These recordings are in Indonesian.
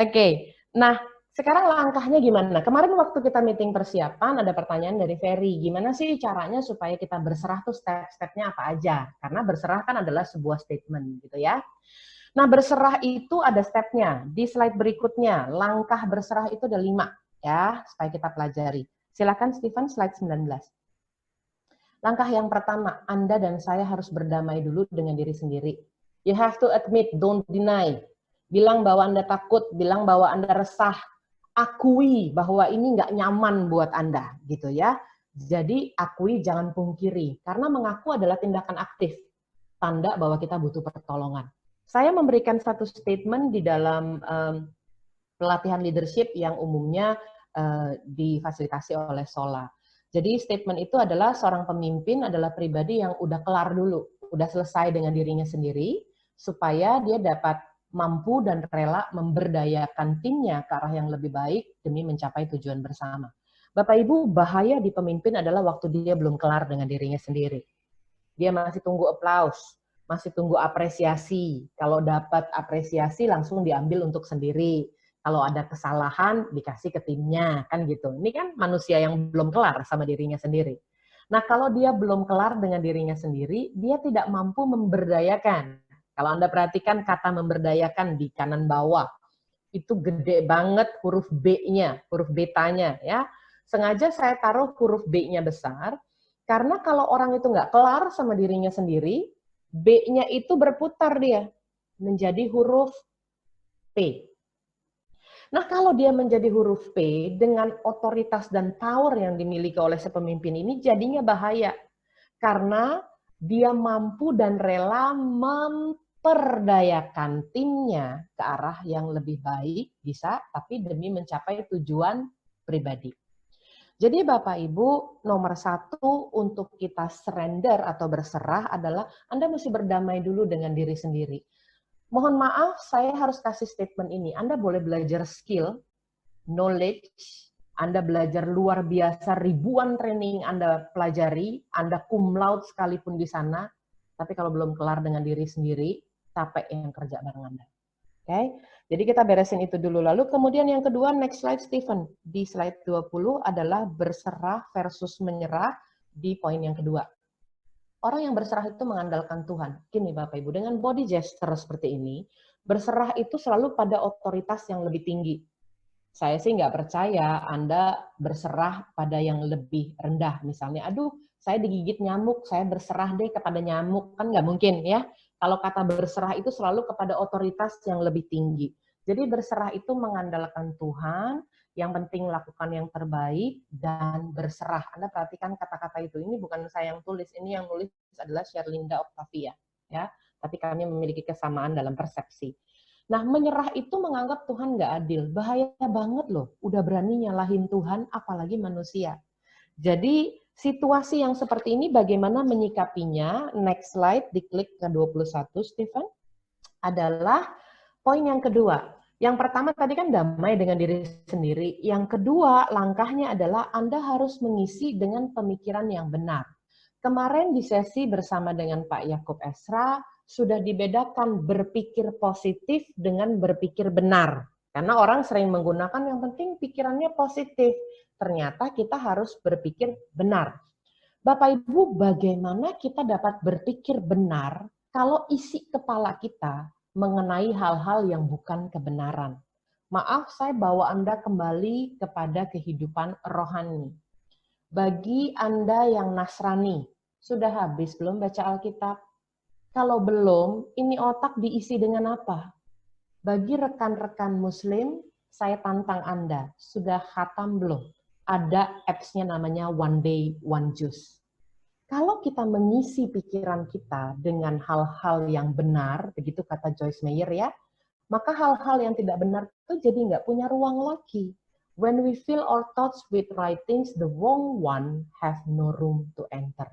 Oke, nah sekarang langkahnya gimana? Kemarin waktu kita meeting persiapan ada pertanyaan dari Ferry, gimana sih caranya supaya kita berserah tuh step-stepnya apa aja? Karena berserah kan adalah sebuah statement gitu ya. Nah berserah itu ada stepnya. Di slide berikutnya, langkah berserah itu ada 5 ya, supaya kita pelajari. Silakan Stephen, slide 19. Langkah yang pertama, Anda dan saya harus berdamai dulu dengan diri sendiri. You have to admit, don't deny. Bilang bahwa Anda takut, bilang bahwa Anda resah, akui bahwa ini nggak nyaman buat Anda, gitu ya. Jadi akui, jangan pungkiri, karena mengaku adalah tindakan aktif, tanda bahwa kita butuh pertolongan. Saya memberikan satu statement di dalam pelatihan leadership yang umumnya difasilitasi oleh Sola. Jadi statement itu adalah seorang pemimpin adalah pribadi yang udah kelar dulu, udah selesai dengan dirinya sendiri, supaya dia dapat mampu dan rela memberdayakan timnya ke arah yang lebih baik demi mencapai tujuan bersama. Bapak Ibu, bahaya di pemimpin adalah waktu dia belum kelar dengan dirinya sendiri. Dia masih tunggu aplaus, masih tunggu apresiasi. Kalau dapat apresiasi langsung diambil untuk sendiri. Kalau ada kesalahan dikasih ke timnya, kan gitu. Ini kan manusia yang belum kelar sama dirinya sendiri. Nah, kalau dia belum kelar dengan dirinya sendiri, dia tidak mampu memberdayakan. Kalau Anda perhatikan kata memberdayakan di kanan bawah, itu gede banget huruf B-nya, huruf betanya ya. Sengaja saya taruh huruf B-nya besar, karena kalau orang itu nggak kelar sama dirinya sendiri, B-nya itu berputar dia, menjadi huruf P. Nah, kalau dia menjadi huruf P dengan otoritas dan power yang dimiliki oleh si pemimpin ini jadinya bahaya. Karena dia mampu dan rela memperdayakan timnya ke arah yang lebih baik, bisa, tapi demi mencapai tujuan pribadi. Jadi Bapak Ibu, nomor 1 untuk kita surrender atau berserah adalah Anda mesti berdamai dulu dengan diri sendiri. Mohon maaf, saya harus kasih statement ini. Anda boleh belajar skill, knowledge, Anda belajar luar biasa, ribuan training Anda pelajari, Anda cum laude sekalipun di sana, tapi kalau belum kelar dengan diri sendiri, capek yang kerja bareng Anda. Oke, jadi kita beresin itu dulu. Lalu kemudian yang kedua, next slide Stephen. Di slide 20 adalah berserah versus menyerah di poin yang kedua. Orang yang berserah itu mengandalkan Tuhan. Gini Bapak Ibu, dengan body gesture seperti ini, berserah itu selalu pada otoritas yang lebih tinggi. Saya sih nggak percaya Anda berserah pada yang lebih rendah. Misalnya, aduh saya digigit nyamuk, saya berserah deh kepada nyamuk. Kan nggak mungkin ya. Kalau kata berserah itu selalu kepada otoritas yang lebih tinggi. Jadi berserah itu mengandalkan Tuhan, yang penting lakukan yang terbaik dan berserah. Anda perhatikan kata-kata itu. Ini bukan saya yang tulis, ini yang nulis adalah Sherlinda Octavia. Ya, tapi kami memiliki kesamaan dalam persepsi. Nah, menyerah itu menganggap Tuhan nggak adil. Bahaya banget loh. Udah berani nyalahin Tuhan, apalagi manusia. Jadi, situasi yang seperti ini bagaimana menyikapinya? Next slide, diklik ke 21, Stephen. Adalah poin yang kedua. Yang pertama tadi kan damai dengan diri sendiri. Yang kedua, langkahnya adalah Anda harus mengisi dengan pemikiran yang benar. Kemarin di sesi bersama dengan Pak Yakub Esra, sudah dibedakan berpikir positif dengan berpikir benar. Karena orang sering menggunakan yang penting pikirannya positif. Ternyata kita harus berpikir benar. Bapak Ibu, bagaimana kita dapat berpikir benar kalau isi kepala kita mengenai hal-hal yang bukan kebenaran? Maaf, saya bawa Anda kembali kepada kehidupan rohani. Bagi Anda yang Nasrani, sudah habis belum baca Alkitab? Kalau belum, ini otak diisi dengan apa? Bagi rekan-rekan Muslim, saya tantang Anda, sudah khatam belum? Ada apps-nya namanya One Day, One Juice. Kalau kita mengisi pikiran kita dengan hal-hal yang benar, begitu kata Joyce Meyer ya, maka hal-hal yang tidak benar itu jadi nggak punya ruang lagi. When we fill our thoughts with right things, the wrong one have no room to enter.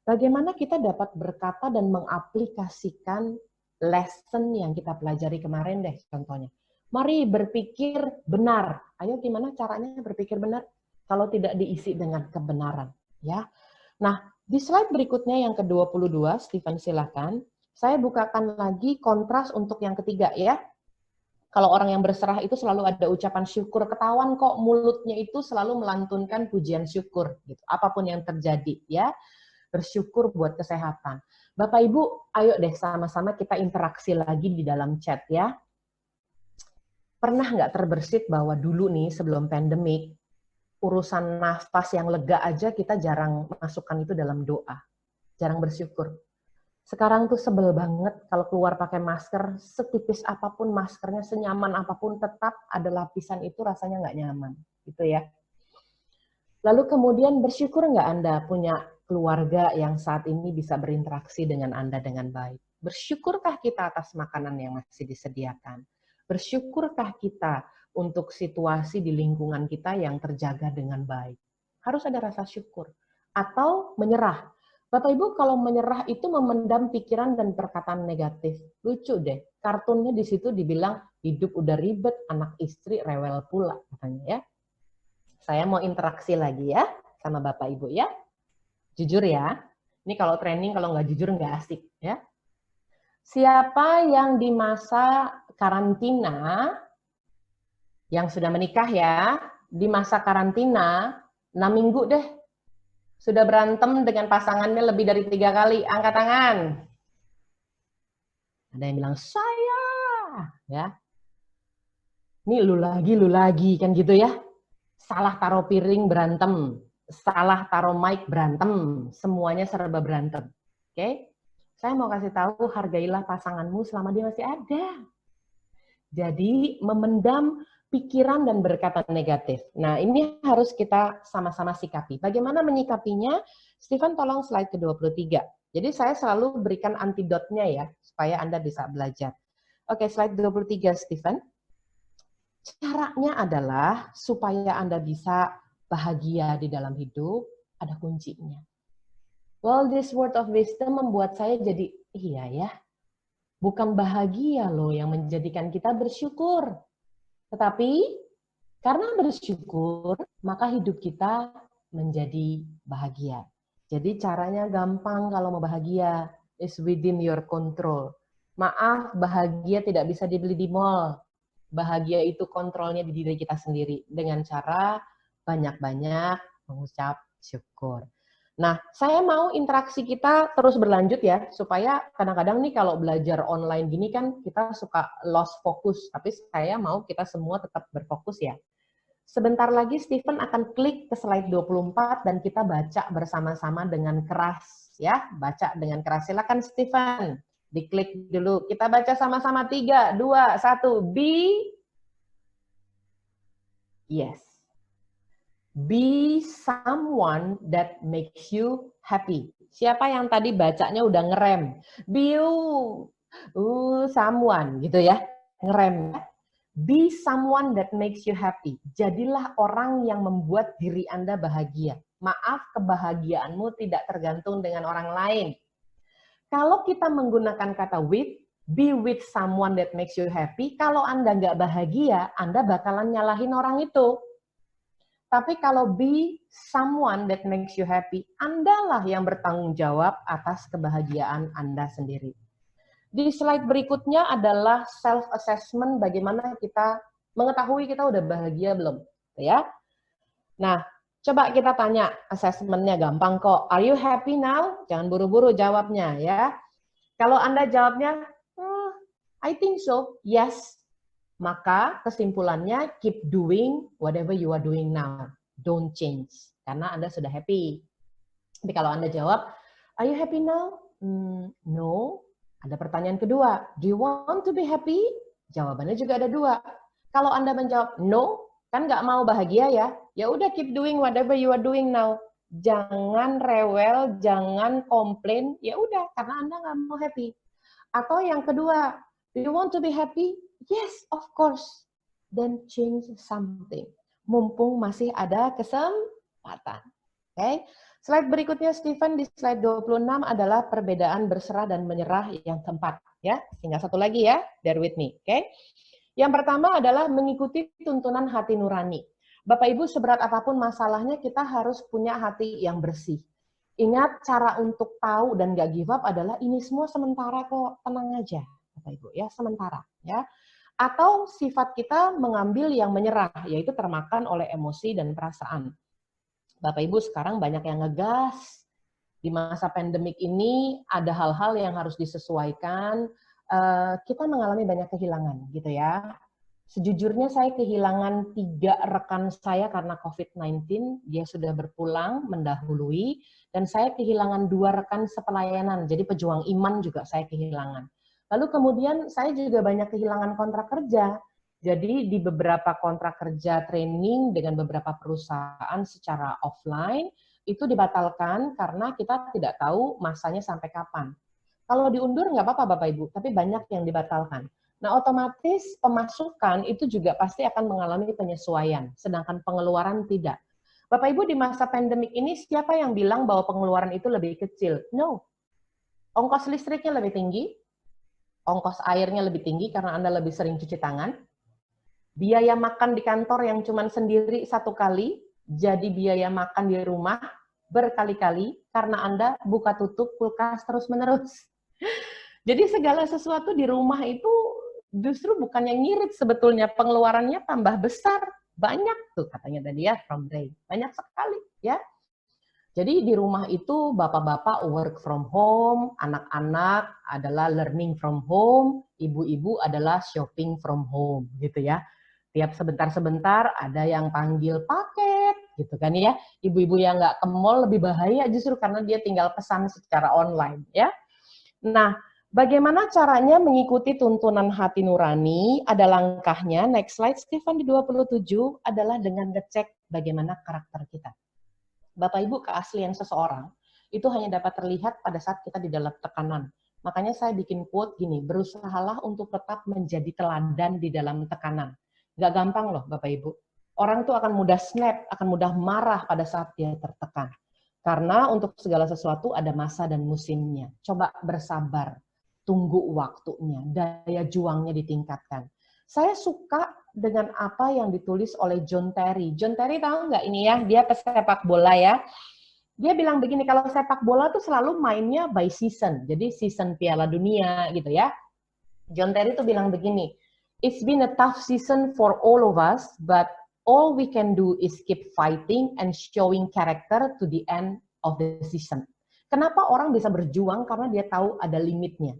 Bagaimana kita dapat berkata dan mengaplikasikan lesson yang kita pelajari kemarin deh contohnya. Mari berpikir benar. Ayo gimana caranya berpikir benar? Kalau tidak diisi dengan kebenaran. Ya. Nah, di slide berikutnya yang ke-22, Stephen silakan. Saya bukakan lagi kontras untuk yang ketiga ya. Kalau orang yang berserah itu selalu ada ucapan syukur, ketahuan kok mulutnya itu selalu melantunkan pujian syukur gitu. Apapun yang terjadi ya, bersyukur buat kesehatan. Bapak Ibu, ayo deh sama-sama kita interaksi lagi di dalam chat ya. Pernah nggak terbersit bahwa dulu nih sebelum pandemik, urusan nafas yang lega aja kita jarang masukkan itu dalam doa. Jarang bersyukur. Sekarang tuh sebel banget kalau keluar pakai masker, setipis apapun maskernya, senyaman apapun, tetap ada lapisan itu rasanya nggak nyaman. Gitu ya. Lalu kemudian bersyukur nggak Anda punya keluarga yang saat ini bisa berinteraksi dengan Anda dengan baik? Bersyukurkah kita atas makanan yang masih disediakan? Bersyukurkah kita untuk situasi di lingkungan kita yang terjaga dengan baik? Harus ada rasa syukur. Atau menyerah. Bapak Ibu, kalau menyerah itu memendam pikiran dan perkataan negatif. Lucu deh, kartunnya di situ dibilang hidup udah ribet, anak istri rewel pula katanya ya. Saya mau interaksi lagi ya sama Bapak Ibu ya. Jujur ya, ini kalau training kalau nggak jujur nggak asik ya. Siapa yang di masa karantina, yang sudah menikah ya, di masa karantina, 6 minggu deh, sudah berantem dengan pasangannya lebih dari 3 kali, angkat tangan. Ada yang bilang, saya. Ya. Ini lu lagi, kan gitu ya. Salah taruh piring berantem, salah taruh mic berantem, semuanya serba berantem. Oke? Saya mau kasih tahu, hargailah pasanganmu selama dia masih ada. Jadi, memendam pikiran dan berkata negatif. Nah, ini harus kita sama-sama sikapi. Bagaimana menyikapinya? Stephen, tolong slide ke-23. Jadi, saya selalu berikan antidotnya ya, supaya Anda bisa belajar. Oke, slide 23, Stephen. Caranya adalah supaya Anda bisa bahagia di dalam hidup, ada kuncinya. Well, this word of wisdom membuat saya jadi, iya ya, bukan bahagia loh yang menjadikan kita bersyukur. Tetapi karena bersyukur, maka hidup kita menjadi bahagia. Jadi caranya gampang kalau mau bahagia, is within your control. Maaf, bahagia tidak bisa dibeli di mall. Bahagia itu kontrolnya di diri kita sendiri dengan cara banyak-banyak mengucap syukur. Nah, saya mau interaksi kita terus berlanjut ya, supaya kadang-kadang nih kalau belajar online gini kan kita suka lost focus, tapi saya mau kita semua tetap berfokus ya. Sebentar lagi Stephen akan klik ke slide 24 dan kita baca bersama-sama dengan keras ya, baca dengan keras. Silakan Stephen, diklik dulu. Kita baca sama-sama 3, 2, 1. Yes. Be someone that makes you happy. Siapa yang tadi bacanya udah ngerem? Be someone gitu ya. Ngerem. Be someone that makes you happy. Jadilah orang yang membuat diri Anda bahagia. Maaf, kebahagiaanmu tidak tergantung dengan orang lain. Kalau kita menggunakan kata with, be with someone that makes you happy, kalau Anda nggak bahagia, Anda bakalan nyalahin orang itu. Tapi kalau be someone that makes you happy, Andalah yang bertanggung jawab atas kebahagiaan Anda sendiri. Di slide berikutnya adalah self-assessment, bagaimana kita mengetahui kita udah bahagia belum. Ya. Nah, coba kita tanya, assessment-nya gampang kok. Are you happy now? Jangan buru-buru jawabnya ya. Kalau Anda jawabnya, I think so, yes. Maka kesimpulannya, keep doing whatever you are doing now. Don't change. Karena Anda sudah happy. Tapi kalau Anda jawab, are you happy now? No. Ada pertanyaan kedua, do you want to be happy? Jawabannya juga ada 2. Kalau Anda menjawab, no, kan nggak mau bahagia ya. Ya udah keep doing whatever you are doing now. Jangan rewel, jangan komplain. Ya udah, karena Anda nggak mau happy. Atau yang kedua, do you want to be happy? Yes, of course. Then change something. Mumpung masih ada kesempatan. Oke. Slide berikutnya Stephen di slide 26 adalah perbedaan berserah dan menyerah yang keempat ya. Tinggal satu lagi ya, bear with me, oke. Yang pertama adalah mengikuti tuntunan hati nurani. Bapak Ibu, seberat apapun masalahnya kita harus punya hati yang bersih. Ingat, cara untuk tahu dan gak give up adalah ini semua sementara kok, tenang aja Bapak Ibu ya, sementara ya. Atau sifat kita mengambil yang menyerah, yaitu termakan oleh emosi dan perasaan. Bapak Ibu sekarang banyak yang ngegas. Di masa pandemik ini ada hal-hal yang harus disesuaikan. Kita mengalami banyak kehilangan gitu ya. Sejujurnya saya kehilangan 3 rekan saya karena COVID-19. Dia sudah berpulang mendahului. Dan saya kehilangan 2 rekan sepelayanan. Jadi pejuang iman juga saya kehilangan. Lalu kemudian saya juga banyak kehilangan kontrak kerja. Jadi di beberapa kontrak kerja training dengan beberapa perusahaan secara offline, itu dibatalkan karena kita tidak tahu masanya sampai kapan. Kalau diundur nggak apa-apa Bapak Ibu, tapi banyak yang dibatalkan. Nah otomatis pemasukan itu juga pasti akan mengalami penyesuaian, sedangkan pengeluaran tidak. Bapak Ibu di masa pandemik ini siapa yang bilang bahwa pengeluaran itu lebih kecil? No. Ongkos listriknya lebih tinggi, ongkos airnya lebih tinggi karena Anda lebih sering cuci tangan, biaya makan di kantor yang cuma sendiri 1 kali, jadi biaya makan di rumah berkali-kali karena Anda buka tutup kulkas terus-menerus. Jadi segala sesuatu di rumah itu justru bukan yang ngirit sebetulnya, pengeluarannya tambah besar. Banyak tuh katanya tadi ya, from Ray. Banyak sekali ya. Jadi di rumah itu bapak-bapak work from home, anak-anak adalah learning from home, ibu-ibu adalah shopping from home gitu ya. Tiap sebentar-sebentar ada yang panggil paket gitu kan ya. Ibu-ibu yang nggak ke mall lebih bahaya justru karena dia tinggal pesan secara online ya. Nah, bagaimana caranya mengikuti tuntunan hati nurani? Ada langkahnya. Next slide, Stephen di 27 adalah dengan ngecek bagaimana karakter kita. Bapak Ibu, keaslian seseorang itu hanya dapat terlihat pada saat kita di dalam tekanan. Makanya saya bikin quote gini, berusahalah untuk tetap menjadi teladan di dalam tekanan. Nggak gampang loh Bapak Ibu. Orang tuh akan mudah snap, akan mudah marah pada saat dia tertekan. Karena untuk segala sesuatu ada masa dan musimnya. Coba bersabar, tunggu waktunya, daya juangnya ditingkatkan. Saya suka dengan apa yang ditulis oleh John Terry. John Terry tahu nggak ini ya, dia pesepak bola ya. Dia bilang begini, kalau sepak bola tuh selalu mainnya by season. Jadi season Piala Dunia gitu ya. John Terry tuh bilang begini, it's been a tough season for all of us, but all we can do is keep fighting and showing character to the end of the season. Kenapa orang bisa berjuang? Karena dia tahu ada limitnya.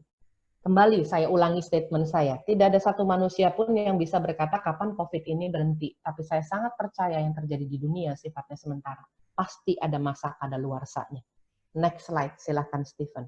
Kembali saya ulangi statement saya, tidak ada satu manusia pun yang bisa berkata kapan COVID ini berhenti. Tapi saya sangat percaya yang terjadi di dunia sifatnya sementara. Pasti ada masa kadaluarsanya. Next slide, silahkan Stephen.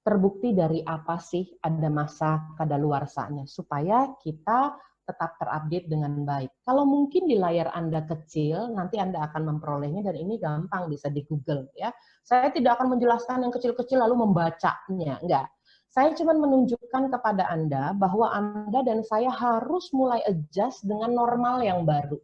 Terbukti dari apa sih ada masa kadaluarsanya? Supaya kita tetap terupdate dengan baik. Kalau mungkin di layar Anda kecil, nanti Anda akan memperolehnya dan ini gampang bisa di Google ya. Saya tidak akan menjelaskan yang kecil-kecil lalu membacanya, enggak. Saya cuma menunjukkan kepada Anda bahwa Anda dan saya harus mulai adjust dengan normal yang baru.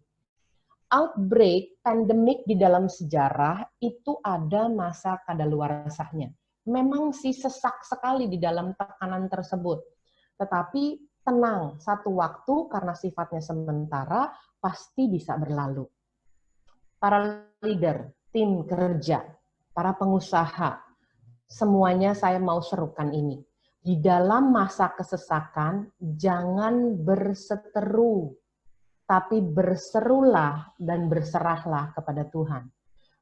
Outbreak, pandemik di dalam sejarah itu ada masa kadaluarsanya. Memang sih sesak sekali di dalam tekanan tersebut. Tetapi tenang, satu waktu karena sifatnya sementara pasti bisa berlalu. Para leader, tim kerja, para pengusaha, semuanya saya mau serukan ini. Di dalam masa kesesakan, jangan berseteru, tapi berserulah dan berserahlah kepada Tuhan.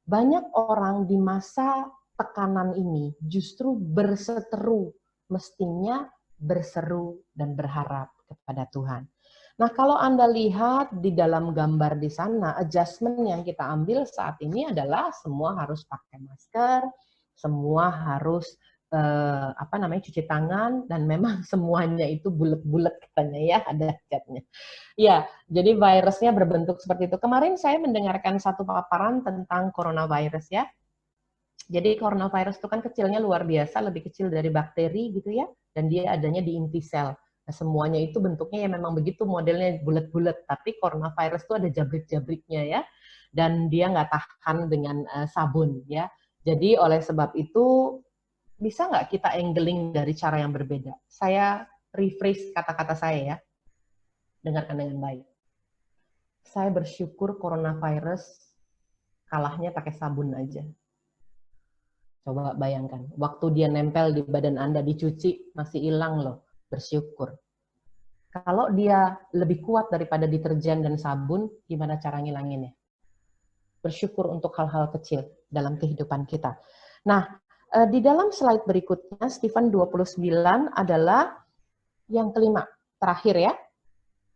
Banyak orang di masa tekanan ini justru berseteru, mestinya berseru dan berharap kepada Tuhan. Nah, kalau Anda lihat di dalam gambar di sana, adjustment yang kita ambil saat ini adalah semua harus pakai masker, semua harus cuci tangan, dan memang semuanya itu bulet-bulet katanya ya, ada catnya. Ya, jadi virusnya berbentuk seperti itu. Kemarin saya mendengarkan satu paparan tentang coronavirus ya. Jadi coronavirus itu kan kecilnya luar biasa, lebih kecil dari bakteri gitu ya, dan dia adanya di inti sel. Nah, semuanya itu bentuknya ya memang begitu, modelnya bulat-bulat, tapi coronavirus itu ada jabrik-jabriknya ya, dan dia nggak tahan dengan sabun ya. Jadi oleh sebab itu, bisa nggak kita angling dari cara yang berbeda? Saya rephrase kata-kata saya ya, dengarkan dengan baik. Saya bersyukur coronavirus kalahnya pakai sabun aja. Coba bayangkan, waktu dia nempel di badan Anda dicuci, masih hilang loh, bersyukur. Kalau dia lebih kuat daripada deterjen dan sabun, gimana cara ngilanginnya? Bersyukur untuk hal-hal kecil dalam kehidupan kita. Nah, di dalam slide berikutnya, Stephen 29 adalah yang kelima, terakhir ya,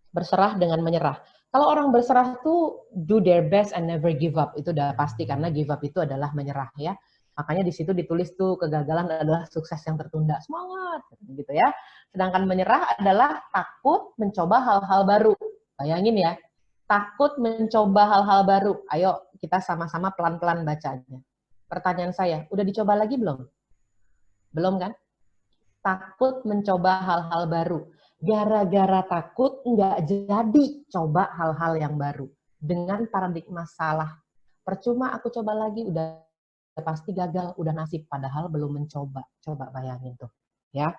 berserah dengan menyerah. Kalau orang berserah tuh do their best and never give up, itu udah pasti karena give up itu adalah menyerah ya. Makanya di situ ditulis tuh kegagalan adalah sukses yang tertunda. Semangat gitu ya. Sedangkan menyerah adalah takut mencoba hal-hal baru. Bayangin ya, takut mencoba hal-hal baru. Ayo kita sama-sama pelan-pelan bacanya. Pertanyaan saya, udah dicoba lagi belum? Belum kan? Takut mencoba hal-hal baru. Gara-gara takut nggak jadi coba hal-hal yang baru. Dengan paradigma salah. Percuma aku coba lagi, udah pasti gagal, udah nasib, padahal belum mencoba. Coba bayangin tuh. Ya.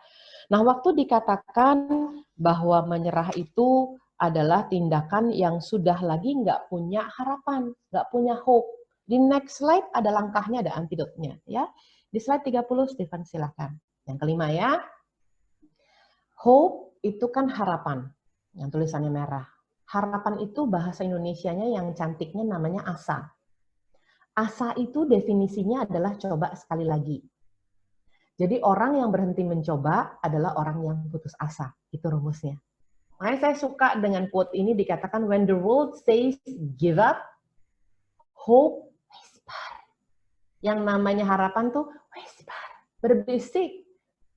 Nah, waktu dikatakan bahwa menyerah itu adalah tindakan yang sudah lagi nggak punya harapan, nggak punya hope. Di next slide ada langkahnya, ada antidotnya. Ya. Di slide 30, Stephen silakan. Yang kelima ya, hope itu kan harapan, yang tulisannya merah. Harapan itu bahasa Indonesianya yang cantiknya namanya asa. Asa itu definisinya adalah coba sekali lagi. Jadi orang yang berhenti mencoba adalah orang yang putus asa. Itu rumusnya. Makanya saya suka dengan quote ini dikatakan, when the world says give up, hope whisper. Yang namanya harapan tuh whisper, berbisik.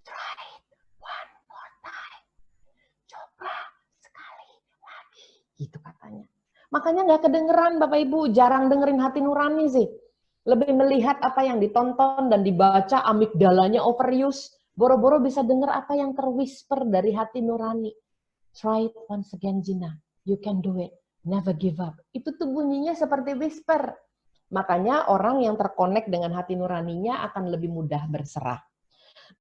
Try it one more time. Coba sekali lagi. Gitu katanya. Makanya nggak kedengeran Bapak Ibu, jarang dengerin hati nurani sih. Lebih melihat apa yang ditonton dan dibaca, amigdalanya overuse. Boro-boro bisa dengar apa yang terwhisper dari hati nurani. Try it once again, Gina. You can do it. Never give up. Itu tuh bunyinya seperti whisper. Makanya orang yang terkonek dengan hati nuraninya akan lebih mudah berserah.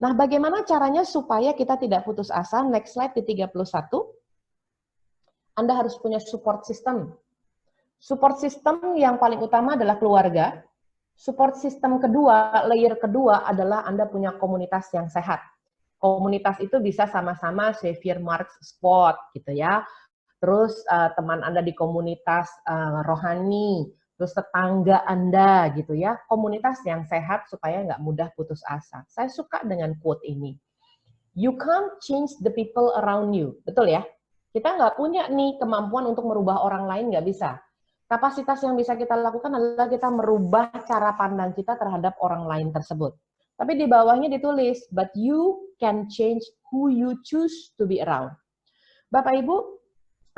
Nah, bagaimana caranya supaya kita tidak putus asa? Next slide di 31. Anda harus punya support system. Support system yang paling utama adalah keluarga. Support system kedua, layer kedua adalah Anda punya komunitas yang sehat. Komunitas itu bisa sama-sama Xavier Marks Spot gitu ya. Terus teman Anda di komunitas rohani, terus tetangga Anda gitu ya. Komunitas yang sehat supaya nggak mudah putus asa. Saya suka dengan quote ini. You can't change the people around you. Betul ya? Kita nggak punya nih kemampuan untuk merubah orang lain, nggak bisa. Kapasitas yang bisa kita lakukan adalah kita merubah cara pandang kita terhadap orang lain tersebut. Tapi di bawahnya ditulis, but you can change who you choose to be around. Bapak Ibu,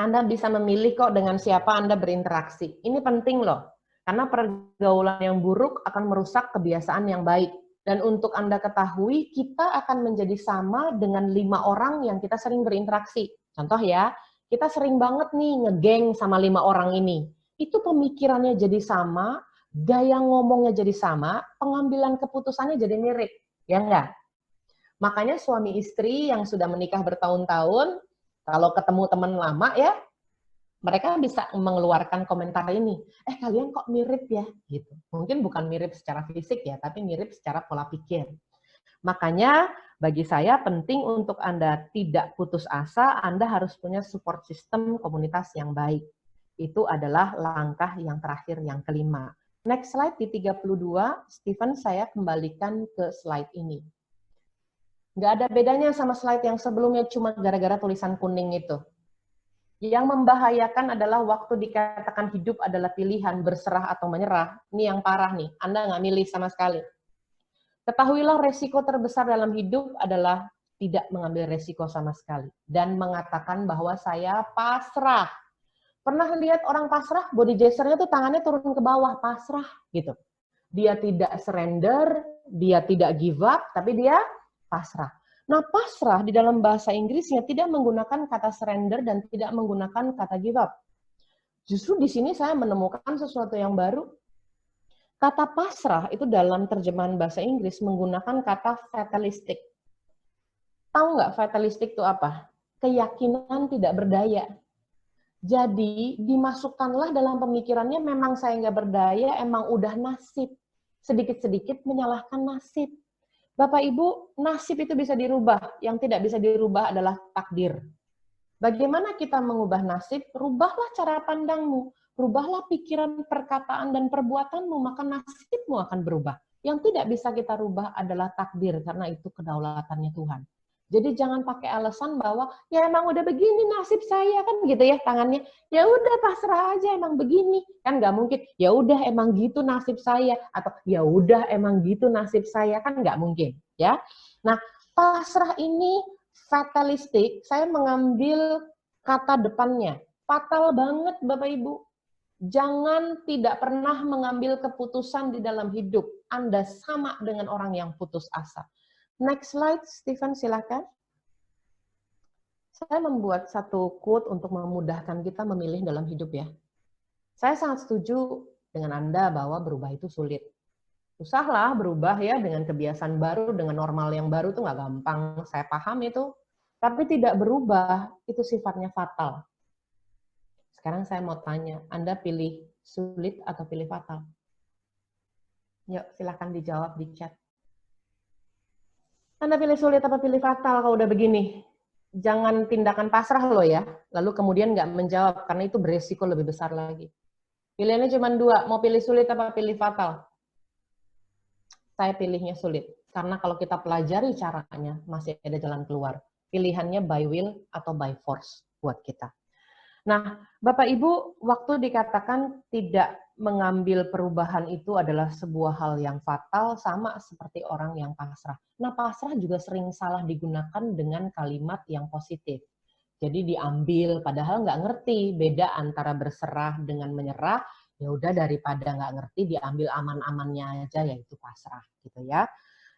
Anda bisa memilih kok dengan siapa Anda berinteraksi. Ini penting loh, karena pergaulan yang buruk akan merusak kebiasaan yang baik. Dan untuk Anda ketahui, kita akan menjadi sama dengan 5 orang yang kita sering berinteraksi. Contoh ya, kita sering banget nih ngegeng sama 5 orang ini. Itu pemikirannya jadi sama, gaya ngomongnya jadi sama, pengambilan keputusannya jadi mirip. Ya enggak? Makanya suami istri yang sudah menikah bertahun-tahun, kalau ketemu teman lama ya, mereka bisa mengeluarkan komentar ini, kalian kok mirip ya, gitu. Mungkin bukan mirip secara fisik ya, tapi mirip secara pola pikir. Makanya bagi saya penting untuk Anda tidak putus asa, Anda harus punya support system komunitas yang baik. Itu adalah langkah yang terakhir, yang kelima. Next slide di 32, Stephen saya kembalikan ke slide ini. Nggak ada bedanya sama slide yang sebelumnya cuma gara-gara tulisan kuning itu. Yang membahayakan adalah waktu dikatakan hidup adalah pilihan berserah atau menyerah. Ini yang parah nih, Anda nggak milih sama sekali. Ketahuilah resiko terbesar dalam hidup adalah tidak mengambil resiko sama sekali. Dan mengatakan bahwa saya pasrah. Pernah lihat orang pasrah, body gesture-nya tuh tangannya turun ke bawah, pasrah gitu. Dia tidak surrender, dia tidak give up, tapi dia pasrah. Nah, pasrah di dalam bahasa Inggrisnya tidak menggunakan kata surrender dan tidak menggunakan kata give up. Justru di sini saya menemukan sesuatu yang baru. Kata pasrah itu dalam terjemahan bahasa Inggris menggunakan kata fatalistic. Tahu nggak fatalistic itu apa? Keyakinan tidak berdaya. Jadi dimasukkanlah dalam pemikirannya memang saya nggak berdaya, emang udah nasib. Sedikit-sedikit menyalahkan nasib. Bapak Ibu, nasib itu bisa dirubah. Yang tidak bisa dirubah adalah takdir. Bagaimana kita mengubah nasib? Rubahlah cara pandangmu, rubahlah pikiran, perkataan, dan perbuatanmu, maka nasibmu akan berubah. Yang tidak bisa kita rubah adalah takdir, karena itu kedaulatannya Tuhan. Jadi jangan pakai alasan bahwa ya emang udah begini nasib saya, kan gitu ya tangannya. Ya udah pasrah aja, emang begini. Kan nggak mungkin. Ya udah emang gitu nasib saya, atau ya udah emang gitu nasib saya, kan nggak mungkin, ya. Nah, pasrah ini fatalistik, saya mengambil kata depannya. Fatal banget Bapak Ibu. Jangan tidak pernah mengambil keputusan di dalam hidup. Anda sama dengan orang yang putus asa. Next slide, Stephen, silakan. Saya membuat satu quote untuk memudahkan kita memilih dalam hidup ya. Saya sangat setuju dengan Anda bahwa berubah itu sulit. Susahlah berubah ya dengan kebiasaan baru, dengan normal yang baru itu nggak gampang. Saya paham itu. Tapi tidak berubah, itu sifatnya fatal. Sekarang saya mau tanya, Anda pilih sulit atau pilih fatal? Yuk, silahkan dijawab di chat. Anda pilih sulit atau pilih fatal kalau udah begini? Jangan tindakan pasrah loh ya, lalu kemudian nggak menjawab, karena itu beresiko lebih besar lagi. Pilihannya cuma dua, mau pilih sulit apa pilih fatal? Saya pilihnya sulit, karena kalau kita pelajari caranya, masih ada jalan keluar. Pilihannya by will atau by force buat kita. Nah, Bapak Ibu, waktu dikatakan tidak mengambil perubahan itu adalah sebuah hal yang fatal, sama seperti orang yang pasrah. Nah, pasrah juga sering salah digunakan dengan kalimat yang positif. Jadi diambil, padahal nggak ngerti beda antara berserah dengan menyerah. Ya udah daripada nggak ngerti, diambil aman-amannya aja, yaitu pasrah, gitu ya.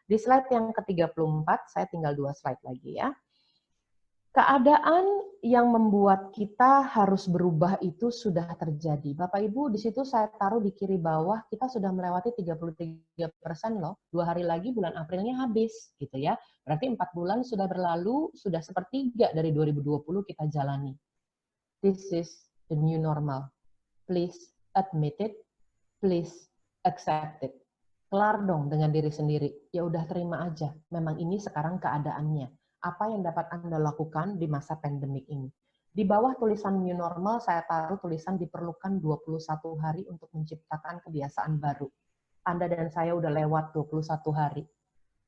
Di slide yang ke-34, saya tinggal 2 slide lagi ya. Keadaan yang membuat kita harus berubah itu sudah terjadi. Bapak Ibu, di situ saya taruh di kiri bawah, kita sudah melewati 33% loh. 2 hari lagi bulan Aprilnya habis, gitu ya. Berarti 4 bulan sudah berlalu, sudah sepertiga dari 2020 kita jalani. This is the new normal. Please admit it, please accept it. Kelar dong dengan diri sendiri. Ya udah terima aja, memang ini sekarang keadaannya. Apa yang dapat Anda lakukan di masa pandemik ini? Di bawah tulisan new normal, saya taruh tulisan diperlukan 21 hari untuk menciptakan kebiasaan baru. Anda dan saya udah lewat 21 hari.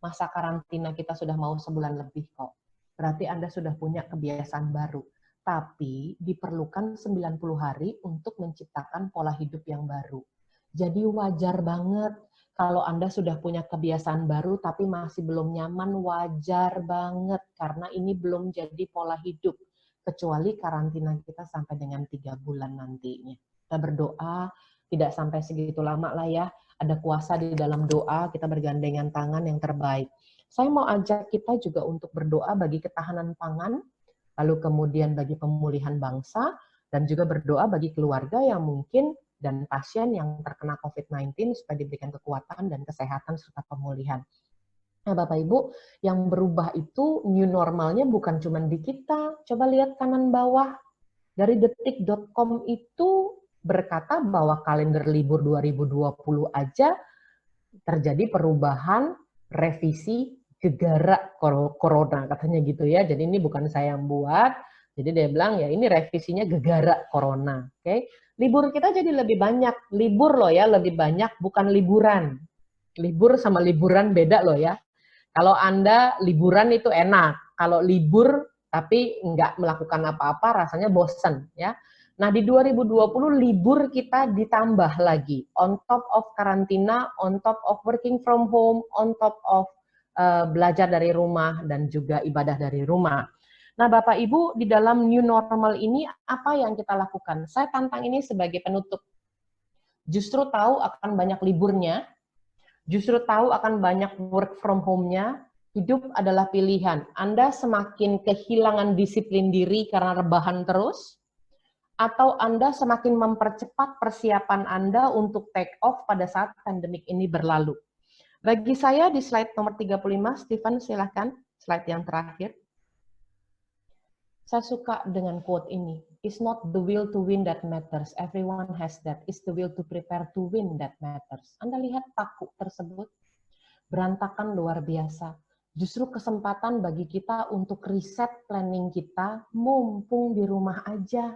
Masa karantina kita sudah mau sebulan lebih kok. Berarti Anda sudah punya kebiasaan baru. Tapi diperlukan 90 hari untuk menciptakan pola hidup yang baru. Jadi wajar banget kalau Anda sudah punya kebiasaan baru tapi masih belum nyaman, wajar banget karena ini belum jadi pola hidup. Kecuali karantina kita sampai dengan 3 bulan nantinya. Kita berdoa, tidak sampai segitu lama lah ya. Ada kuasa di dalam doa, kita bergandengan tangan yang terbaik. Saya mau ajak kita juga untuk berdoa bagi ketahanan pangan, lalu kemudian bagi pemulihan bangsa, dan juga berdoa bagi keluarga yang mungkin dan pasien yang terkena COVID-19 supaya diberikan kekuatan dan kesehatan serta pemulihan. Nah, Bapak Ibu, yang berubah itu new normalnya bukan cuma di kita. Coba lihat kanan bawah. Dari detik.com itu berkata bahwa kalender libur 2020 aja terjadi perubahan revisi gegara corona, katanya gitu ya. Jadi ini bukan saya yang buat. Jadi dia bilang ya ini revisinya gegara corona. Oke. Libur kita jadi lebih banyak. Libur loh ya, lebih banyak, bukan liburan. Libur sama liburan beda loh ya. Kalau Anda liburan itu enak. Kalau libur tapi nggak melakukan apa-apa rasanya bosen ya. Nah di 2020 libur kita ditambah lagi. On top of karantina, on top of working from home, on top of belajar dari rumah dan juga ibadah dari rumah. Nah, Bapak Ibu, di dalam new normal ini apa yang kita lakukan? Saya tantang ini sebagai penutup. Justru tahu akan banyak liburnya, justru tahu akan banyak work from home-nya, hidup adalah pilihan. Anda semakin kehilangan disiplin diri karena rebahan terus, atau Anda semakin mempercepat persiapan Anda untuk take off pada saat pandemik ini berlalu. Bagi saya di slide nomor 35, Stephen silahkan, slide yang terakhir. Saya suka dengan quote ini. It's not the will to win that matters. Everyone has that. It's the will to prepare to win that matters. Anda lihat paku tersebut? Berantakan luar biasa. Justru kesempatan bagi kita untuk riset planning kita, mumpung di rumah aja.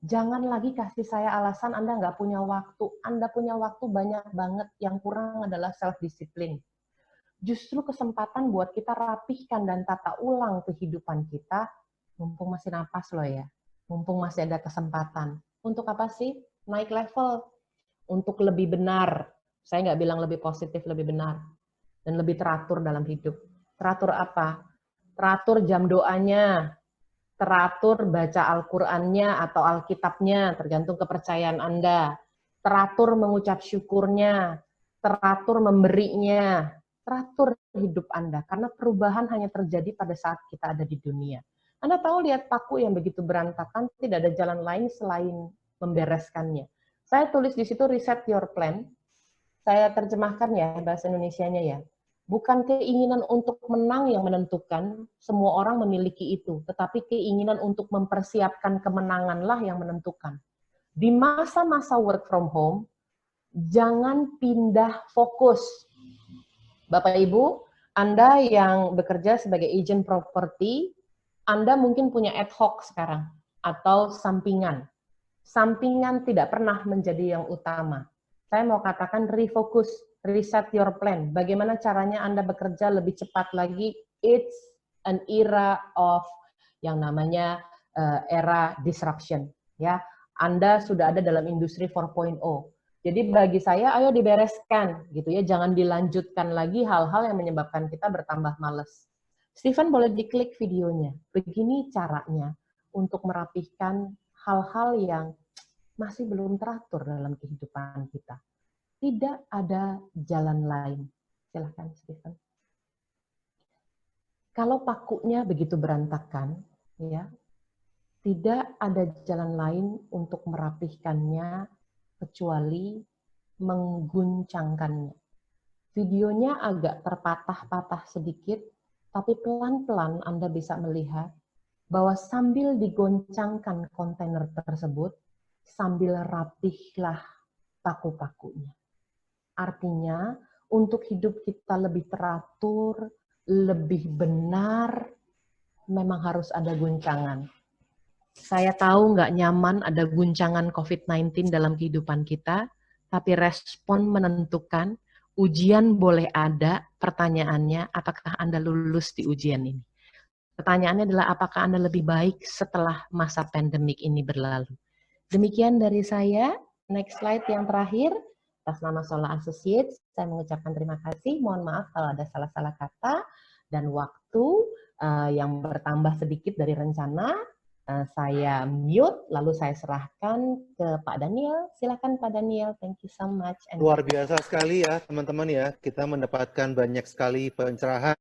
Jangan lagi kasih saya alasan Anda nggak punya waktu. Anda punya waktu banyak banget, yang kurang adalah self-disiplin. Justru kesempatan buat kita rapihkan dan tata ulang kehidupan kita, mumpung masih napas loh ya, mumpung masih ada kesempatan. Untuk apa sih? Naik level, untuk lebih benar. Saya nggak bilang lebih positif, lebih benar. Dan lebih teratur dalam hidup. Teratur apa? Teratur jam doanya, teratur baca Al-Qur'annya atau Alkitabnya, tergantung kepercayaan Anda. Teratur mengucap syukurnya, teratur memberinya, teratur hidup Anda. Karena perubahan hanya terjadi pada saat kita ada di dunia. Anda tahu, lihat paku yang begitu berantakan, tidak ada jalan lain selain membereskannya. Saya tulis di situ reset your plan. Saya terjemahkan ya bahasa Indonesianya ya. Bukan keinginan untuk menang yang menentukan, semua orang memiliki itu, tetapi keinginan untuk mempersiapkan kemenanganlah yang menentukan. Di masa-masa work from home, jangan pindah fokus. Bapak Ibu, Anda yang bekerja sebagai agent properti, Anda mungkin punya ad hoc sekarang, atau sampingan. Sampingan tidak pernah menjadi yang utama. Saya mau katakan refocus, reset your plan. Bagaimana caranya Anda bekerja lebih cepat lagi? It's an era of yang namanya era disruption. Ya, Anda sudah ada dalam industri 4.0. Jadi bagi saya, ayo dibereskan, gitu ya. Jangan dilanjutkan lagi hal-hal yang menyebabkan kita bertambah males. Stephen, boleh diklik videonya. Begini caranya untuk merapihkan hal-hal yang masih belum teratur dalam kehidupan kita. Tidak ada jalan lain. Silahkan, Stephen. Kalau pakunya begitu berantakan, ya, tidak ada jalan lain untuk merapihkannya kecuali mengguncangkannya. Videonya agak terpatah-patah sedikit, tapi pelan-pelan Anda bisa melihat bahwa sambil digoncangkan kontainer tersebut, sambil rapihlah paku-pakunya. Artinya, untuk hidup kita lebih teratur, lebih benar, memang harus ada guncangan. Saya tahu nggak nyaman ada guncangan COVID-19 dalam kehidupan kita, tapi respon menentukan. Ujian boleh ada, pertanyaannya, apakah Anda lulus di ujian ini? Pertanyaannya adalah apakah Anda lebih baik setelah masa pandemik ini berlalu. Demikian dari saya. Next slide yang terakhir. Atas nama Sola Associates, saya mengucapkan terima kasih. Mohon maaf kalau ada salah-salah kata dan waktu yang bertambah sedikit dari rencana. Saya mute, lalu saya serahkan ke Pak Daniel. Silakan Pak Daniel. Thank you so much. Luar biasa sekali ya teman-teman ya. Kita mendapatkan banyak sekali pencerahan